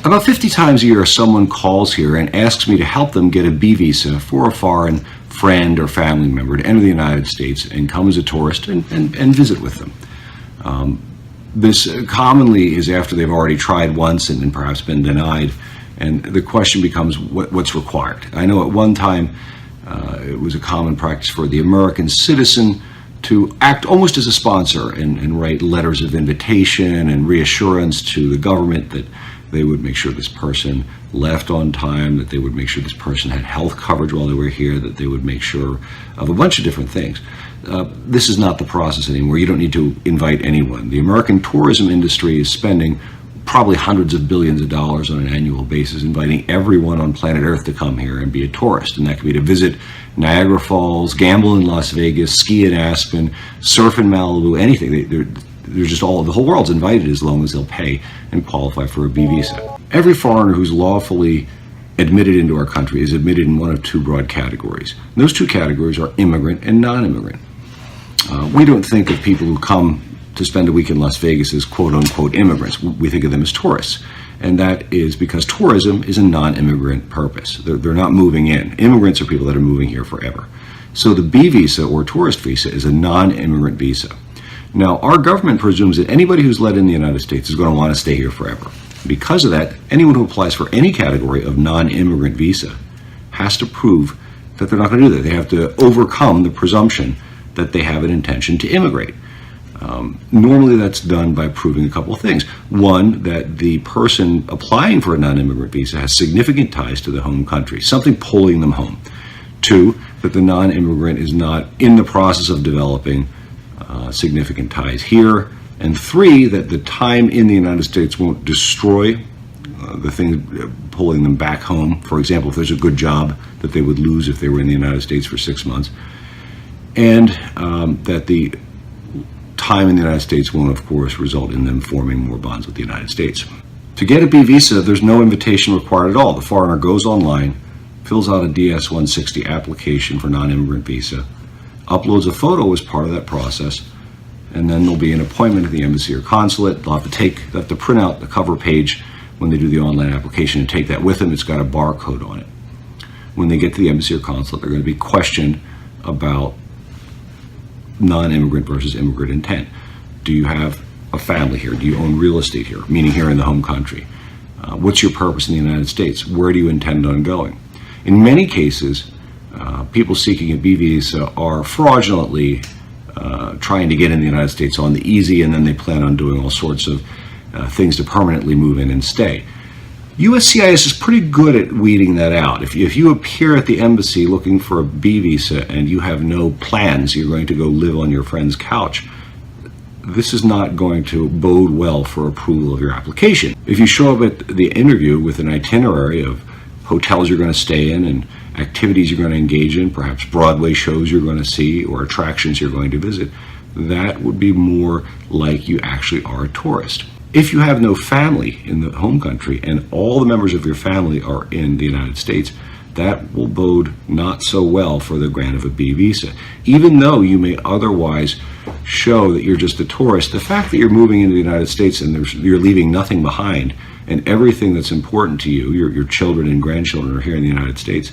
About 50 times a year, someone calls here and asks me to help them get a B visa for a foreign friend or family member to enter the United States and come as a tourist and visit with them. This commonly is after they've already tried once and perhaps been denied, and the question becomes what's required. I know at one time it was a common practice for the American citizen to act almost as a sponsor and write letters of invitation and reassurance to the government that they would make sure this person left on time, that they would make sure this person had health coverage while they were here, that they would make sure of a bunch of different things. This is not the process anymore. You don't need to invite anyone. The American tourism industry is spending probably hundreds of billions of dollars on an annual basis inviting everyone on planet Earth to come here and be a tourist. And that could be to visit Niagara Falls, gamble in Las Vegas, ski in Aspen, surf in Malibu, anything. They're just the whole world's invited as long as they'll pay and qualify for a B visa. Every foreigner who's lawfully admitted into our country is admitted in one of two broad categories. And those two categories are immigrant and non-immigrant. We don't think of people who come to spend a week in Las Vegas as quote-unquote immigrants. We think of them as tourists. And that is because tourism is a non-immigrant purpose. They're not moving in. Immigrants are people that are moving here forever. So the B visa or tourist visa is a non-immigrant visa. Now, our government presumes that anybody who's let in the United States is going to want to stay here forever. Because of that, anyone who applies for any category of non-immigrant visa has to prove that they're not going to do that. They have to overcome the presumption that they have an intention to immigrate. Normally that's done by proving a couple of things. One, that the person applying for a non-immigrant visa has significant ties to the home country, something pulling them home. Two, that the non-immigrant is not in the process of developing significant ties here. And three, that the time in the United States won't destroy the thing pulling them back home. For example, if there's a good job that they would lose if they were in the United States for 6 months. And that the time in the United States won't, of course, result in them forming more bonds with the United States. To get a B visa, there's no invitation required at all. The foreigner goes online, fills out a DS-160 application for non-immigrant visa, uploads a photo as part of that process, and then there'll be an appointment at the embassy or consulate. They'll have to print out the cover page when they do the online application and take that with them. It's got a barcode on it. When they get to the embassy or consulate, they're going to be questioned about non-immigrant versus immigrant intent. Do you have a family here? Do you own real estate here, meaning here in the home country? What's your purpose in the United States? Where do you intend on going? In many cases, people seeking a B visa are fraudulently trying to get in the United States on the easy, and then they plan on doing all sorts of things to permanently move in and stay. USCIS is pretty good at weeding that out. If you appear at the embassy looking for a B visa and you have no plans, you're going to go live on your friend's couch, this is not going to bode well for approval of your application. If you show up at the interview with an itinerary of hotels you're going to stay in and activities you're going to engage in, perhaps Broadway shows you're going to see or attractions you're going to visit, that would be more like you actually are a tourist. If you have no family in the home country and all the members of your family are in the United States, that will bode not so well for the grant of a B visa. Even though you may otherwise show that you're just a tourist, the fact that you're moving into the United States and you're leaving nothing behind and everything that's important to you, your children and grandchildren are here in the United States,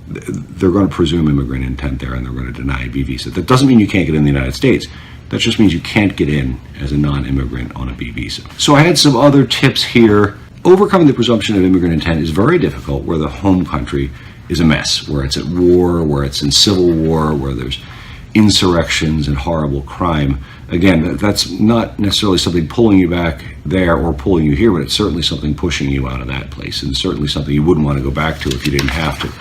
they're going to presume immigrant intent there and they're going to deny a B visa. That doesn't mean you can't get in the United States. That just means you can't get in as a non-immigrant on a B visa. So I had some other tips here. Overcoming the presumption of immigrant intent is very difficult where the home country is a mess, where it's at war, where it's in civil war, where there's insurrections and horrible crime. Again, that's not necessarily something pulling you back there or pulling you here, but it's certainly something pushing you out of that place, and certainly something you wouldn't want to go back to if you didn't have to.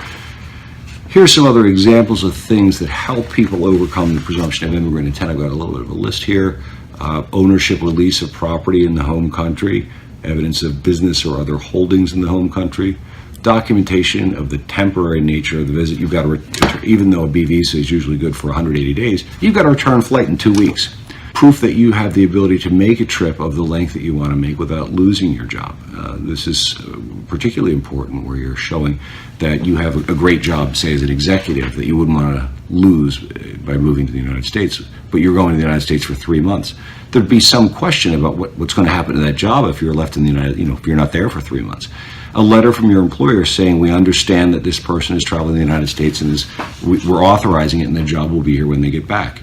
Here's some other examples of things that help people overcome the presumption of immigrant intent. I've got a little bit of a list here. Ownership or lease of property in the home country, evidence of business or other holdings in the home country, documentation of the temporary nature of the visit. You've got to, even though a B visa is usually good for 180 days, you've got to return flight in 2 weeks. proof that you have the ability to make a trip of the length that you want to make without losing your job. This is particularly important where you're showing that you have a great job, say as an executive, that you wouldn't want to lose by moving to the United States, but you're going to the United States for 3 months. There'd be some question about what's going to happen to that job if you're left in the if you're not there for 3 months. A letter from your employer saying, we understand that this person is traveling to the United States and we're authorizing it, and the job will be here when they get back.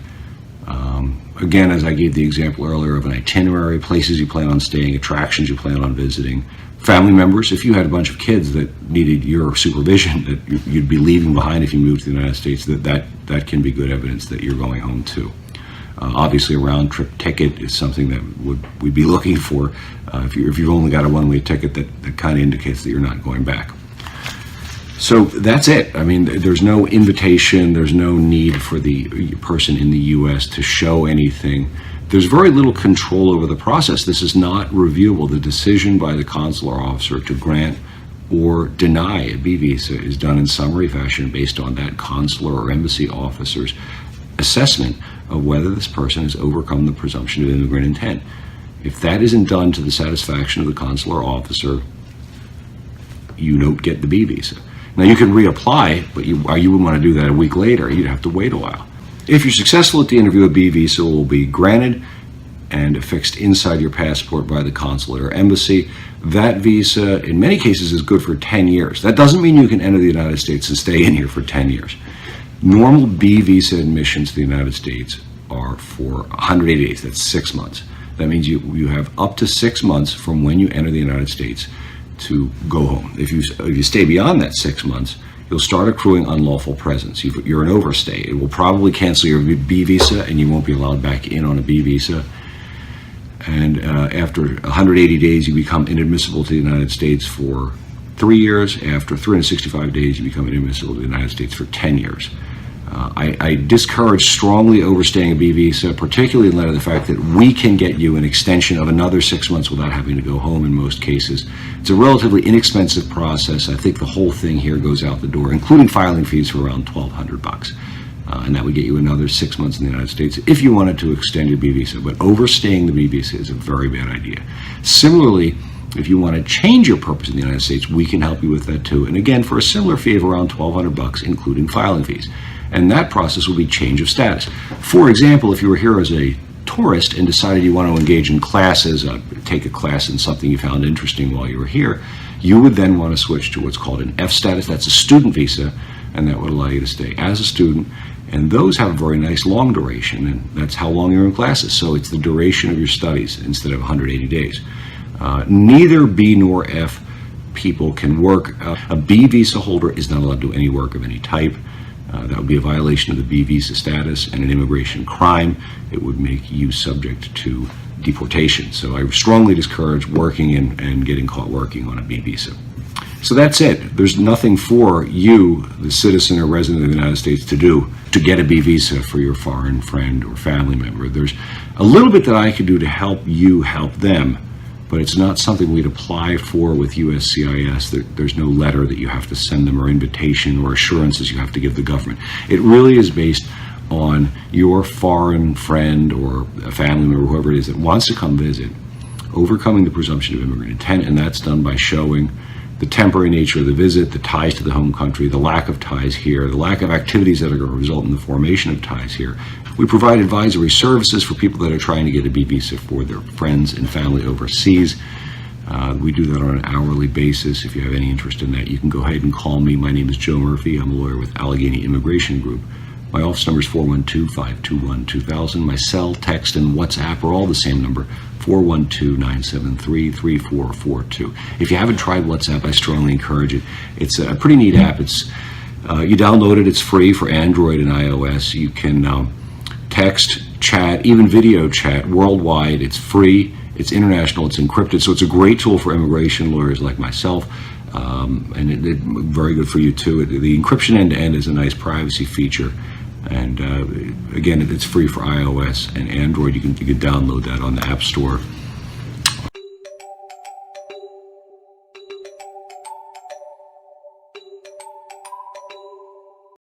Again, as I gave the example earlier of an itinerary, places you plan on staying, attractions you plan on visiting, family members. If you had a bunch of kids that needed your supervision that you'd be leaving behind if you moved to the United States, that can be good evidence that you're going home too. Obviously, a round-trip ticket is something that we'd be looking for. If you've only got a one-way ticket, that kind of indicates that you're not going back. So that's it. I mean, there's no invitation, there's no need for the person in the U.S. to show anything. There's very little control over the process. This is not reviewable. The decision by the consular officer to grant or deny a B visa is done in summary fashion based on that consular or embassy officer's assessment of whether this person has overcome the presumption of immigrant intent. If that isn't done to the satisfaction of the consular officer, you don't get the B visa. Now, you can reapply, but you wouldn't want to do that a week later. You'd have to wait a while. If you're successful at the interview, a B visa will be granted and affixed inside your passport by the consulate or embassy. That visa, in many cases, is good for 10 years. That doesn't mean you can enter the United States and stay in here for 10 years. Normal B visa admissions to the United States are for 180 days. That's 6 months. That means you have up to 6 months from when you enter the United States to go home. If you stay beyond that 6 months, you'll start accruing unlawful presence. You're an overstay. It will probably cancel your B visa, and you won't be allowed back in on a B visa. And after 180 days, you become inadmissible to the United States for 3 years. After 365 days, you become inadmissible to the United States for 10 years. I discourage strongly overstaying a B visa, particularly in light of the fact that we can get you an extension of another 6 months without having to go home in most cases. It's a relatively inexpensive process. I think the whole thing here goes out the door, including filing fees for around $1,200. And that would get you another 6 months in the United States if you wanted to extend your B visa. But overstaying the B visa is a very bad idea. Similarly, if you want to change your purpose in the United States, we can help you with that too. And again, for a similar fee of around $1,200, including filing fees. And that process will be change of status. For example, if you were here as a tourist and decided you want to engage in classes, take a class in something you found interesting while you were here, you would then want to switch to what's called an F status. That's a student visa, and that would allow you to stay as a student. And those have a very nice long duration, and that's how long you're in classes. So it's the duration of your studies instead of 180 days. Neither B nor F people can work. A B visa holder is not allowed to do any work of any type. That would be a violation of the B visa status and an immigration crime. It would make you subject to deportation. So I strongly discourage working and getting caught working on a B visa. So that's it. There's nothing for you, the citizen or resident of the United States, to do to get a B visa for your foreign friend or family member. There's a little bit that I could do to help you help them, but it's not something we'd apply for with USCIS. There's no letter that you have to send them or invitation or assurances you have to give the government. It really is based on your foreign friend or a family member, whoever it is that wants to come visit, overcoming the presumption of immigrant intent, and that's done by showing the temporary nature of the visit, the ties to the home country, the lack of ties here, the lack of activities that are going to result in the formation of ties here. We provide advisory services for people that are trying to get a B visa for their friends and family overseas. We do that on an hourly basis. If you have any interest in that, you can go ahead and call me. My name is Joe Murphy. I'm a lawyer with Allegheny Immigration Group. My office number is 412-521-2000. My cell, text, and WhatsApp are all the same number, 412-973-3442. If you haven't tried WhatsApp, I strongly encourage it. It's a pretty neat app. You download it. It's free for Android and iOS. You can text, chat, even video chat worldwide. It's free. It's international. It's encrypted. So it's a great tool for immigration lawyers like myself. And it's very good for you too. The encryption end-to-end is a nice privacy feature. And again, it's free for iOS and Android. You can download that on the App Store.